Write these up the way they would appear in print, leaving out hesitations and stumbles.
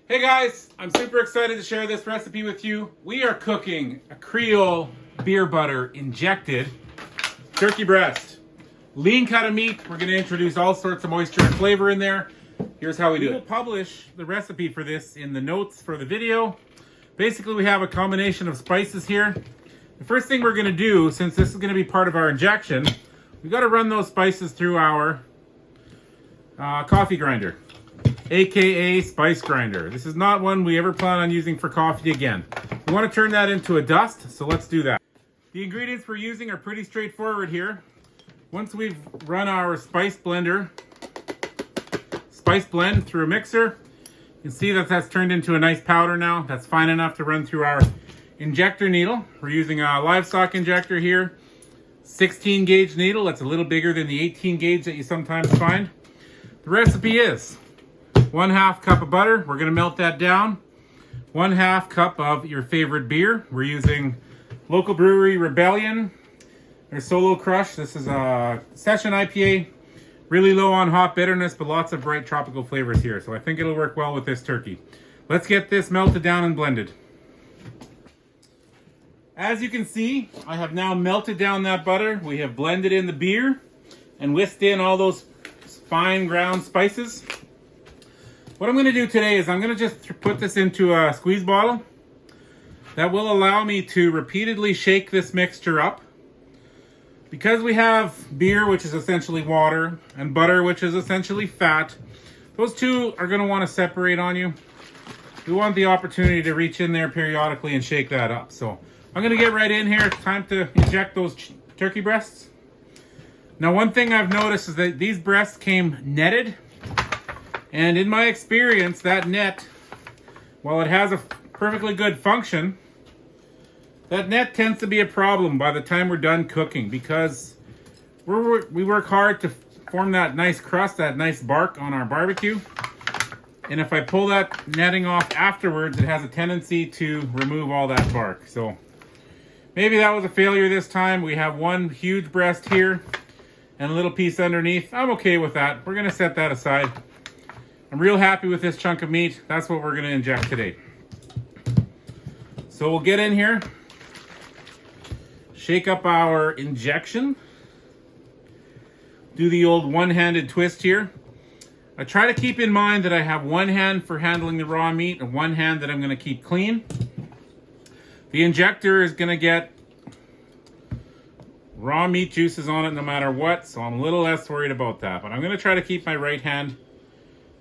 Hey guys, I'm super excited to share this recipe with you. We are cooking a Creole Beer Butter injected turkey breast. Lean cut of meat. We're going to introduce all sorts of moisture and flavor in there. Here's how we do it. We'll publish the recipe for this in the notes for the video. Basically, we have a combination of spices here. The first thing we're going to do, since this is going to be part of our injection, we've got to run those spices through our coffee grinder, aka spice grinder. This is not one we ever plan on using for coffee again. We want to turn that into a dust, so let's do that. The ingredients we're using are pretty straightforward here. Once we've run our spice blend through a mixer, you can see that that's turned into a nice powder now. That's fine enough to run through our injector needle. We're using a livestock injector here, 16 gauge needle. That's a little bigger than the 18 gauge that you sometimes find. The recipe is 1/2 cup of butter. We're going to melt that down. 1/2 cup of your favorite beer. We're using local brewery Rebellion. Their Solo Crush. This is a session IPA. Really low on hop bitterness, but lots of bright tropical flavors here. So I think it'll work well with this turkey. Let's get this melted down and blended. As you can see, I have now melted down that butter. We have blended in the beer and whisked in all those fine ground spices. What I'm going to do today is I'm going to just put this into a squeeze bottle. That will allow me to repeatedly shake this mixture up. Because we have beer, which is essentially water, and butter, which is essentially fat, those two are going to want to separate on you. We want the opportunity to reach in there periodically and shake that up. So I'm going to get right in here. It's time to inject those turkey breasts. Now, one thing I've noticed is that these breasts came netted. And in my experience, that net, while it has a perfectly good function, that net tends to be a problem by the time we're done cooking, because we work hard to form that nice crust, that nice bark on our barbecue. And if I pull that netting off afterwards, it has a tendency to remove all that bark. So maybe that was a failure this time. We have one huge breast here and a little piece underneath. I'm okay with that. We're going to set that aside. I'm real happy with this chunk of meat. That's what we're going to inject today. So we'll get in here, shake up our injection, do the old one-handed twist here. I try to keep in mind that I have one hand for handling the raw meat and one hand that I'm going to keep clean. The injector is going to get raw meat juices on it no matter what, so I'm a little less worried about that. But I'm going to try to keep my right hand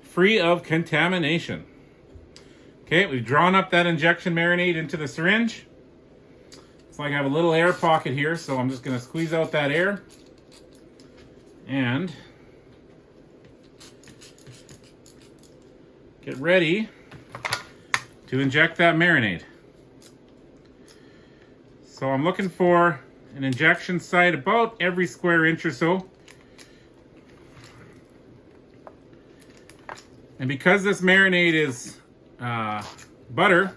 free of contamination. Okay, we've drawn up that injection marinade into the syringe. It's like I have a little air pocket here, so I'm just going to squeeze out that air and get ready to inject that marinade. So I'm looking for an injection site about every square inch or so. And because this marinade is butter,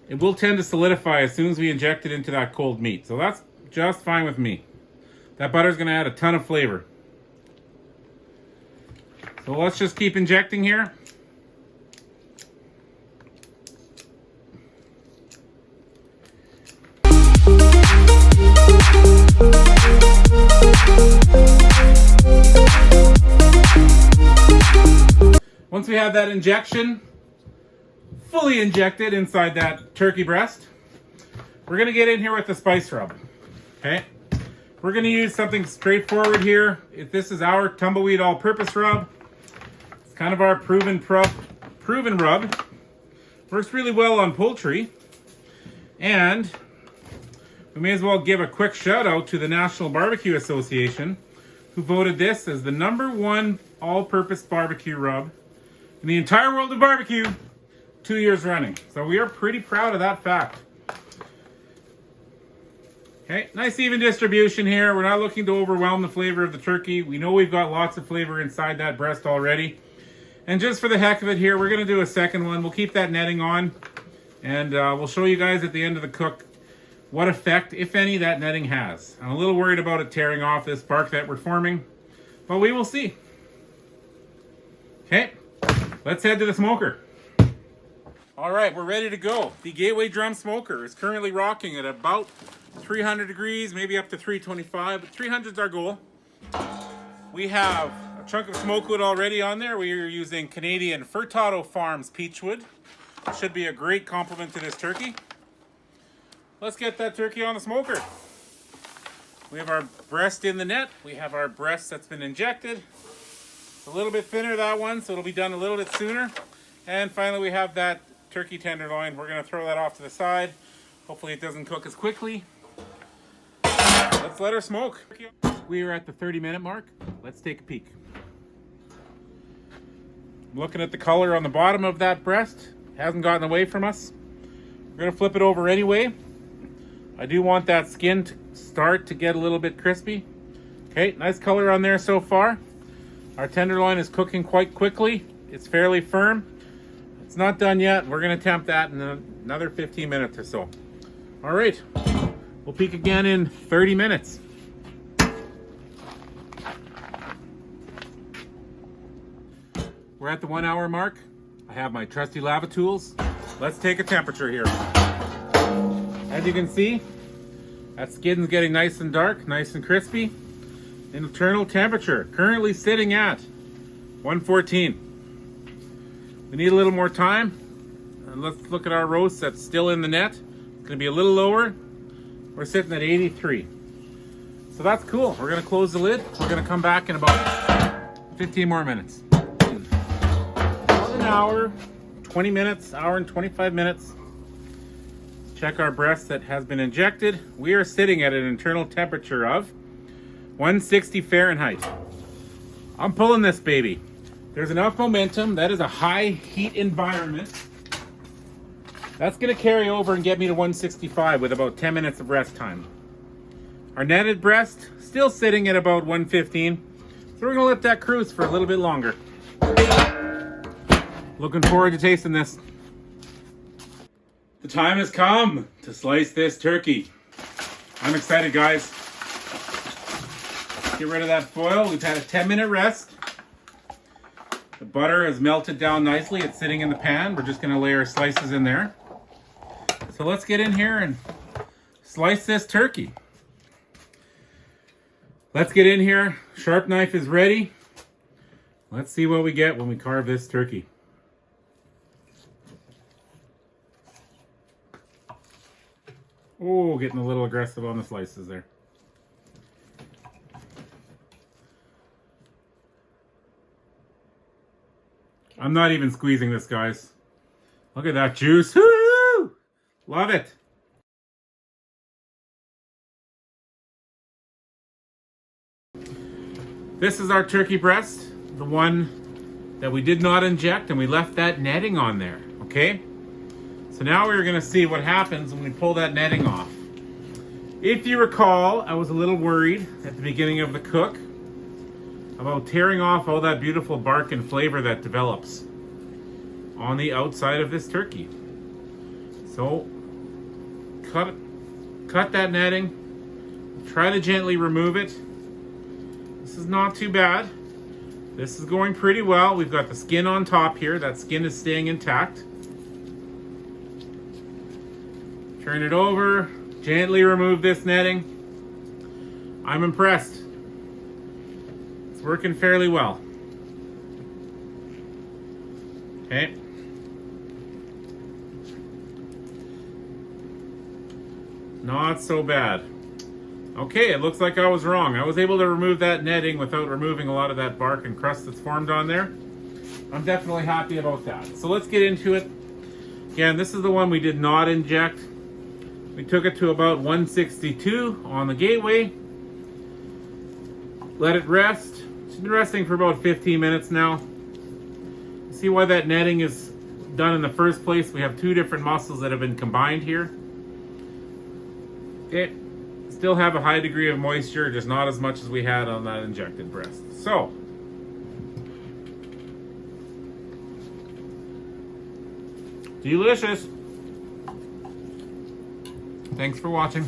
it will tend to solidify as soon as we inject it into that cold meat. So that's just fine with me. That butter is going to add a ton of flavor. So let's just keep injecting here. Once we have that injection fully injected inside that turkey breast, we're going to get in here with the spice rub. Okay, we're going to use something straightforward here. This is our Tumbleweed All-Purpose Rub. It's kind of our proven rub. Works really well on poultry. And we may as well give a quick shout out to the National Barbecue Association, who voted this as the #1 all-purpose barbecue rub in the entire world of barbecue 2 years running. So we are pretty proud of that fact. Okay, nice even distribution here. We're not looking to overwhelm the flavor of the turkey. We know we've got lots of flavor inside that breast already. And just for the heck of it here, we're going to do a second one. We'll keep that netting on, and we'll show you guys at the end of the cook what effect, if any, that netting has. I'm a little worried about it tearing off this bark that we're forming, but we will see. Okay, let's head to the smoker. All right, we're ready to go. The Gateway Drum Smoker is currently rocking at about 300 degrees, maybe up to 325, but 300 is our goal. We have a chunk of smoke wood already on there. We are using Canadian Furtado Farms peachwood. Should be a great complement to this turkey. Let's get that turkey on the smoker. We have our breast in the net. We have our breast that's been injected. It's a little bit thinner, that one, so it'll be done a little bit sooner. And finally, we have that turkey tenderloin. We're going to throw that off to the side. Hopefully it doesn't cook as quickly. Let's let her smoke. We are at the 30-minute mark. Let's take a peek. I'm looking at the color on the bottom of that breast. It hasn't gotten away from us. We're going to flip it over anyway. I do want that skin to start to get a little bit crispy. Okay, nice color on there so far. Our tenderloin is cooking quite quickly. It's fairly firm. It's not done yet. We're going to temp that in another 15 minutes or so. All right, we'll peek again in 30 minutes. We're at the 1 hour mark. I have my trusty lava tools. Let's take a temperature here. As you can see, that skin's getting nice and dark, nice and crispy. Internal temperature currently sitting at 114. We need a little more time. And let's look at our roast that's still in the net. It's gonna be a little lower. We're sitting at 83. So that's cool. We're gonna close the lid. We're gonna come back in about 15 more minutes. About an hour, 20 minutes, hour and 25 minutes. Check our breast that has been injected. We are sitting at an internal temperature of 160 Fahrenheit. I'm pulling this baby. There's enough momentum. That is a high heat environment. That's gonna carry over and get me to 165 with about 10 minutes of rest time. Our netted breast, still sitting at about 115. So we're gonna let that cruise for a little bit longer. Looking forward to tasting this. The time has come to slice this turkey. I'm excited, guys. Get rid of that foil. We've had a 10-minute rest. The butter has melted down nicely. It's sitting in the pan. We're just gonna lay our slices in there. So let's get in here and slice this turkey. Let's get in here. Sharp knife is ready. Let's see what we get when we carve this turkey. Oh, getting a little aggressive on the slices there. I'm not even squeezing this, guys. Look at that juice. Woo! Love it. This is our turkey breast, the one that we did not inject, and we left that netting on there, okay? So now we're gonna see what happens when we pull that netting off. If you recall, I was a little worried at the beginning of the cook about tearing off all that beautiful bark and flavor that develops on the outside of this turkey. So cut that netting, try to gently remove it. This is not too bad. This is going pretty well. We've got the skin on top here. That skin is staying intact. Turn it over, gently remove this netting. I'm impressed. It's working fairly well. Okay. Not so bad. Okay, it looks like I was wrong. I was able to remove that netting without removing a lot of that bark and crust that's formed on there. I'm definitely happy about that. So let's get into it. Again, this is the one we did not inject. We took it to about 162 on the gateway. Let it rest. It's been resting for about 15 minutes now. See why that netting is done in the first place? We have two different muscles that have been combined here. Okay, still have a high degree of moisture, just not as much as we had on that injected breast. So, delicious. Thanks for watching.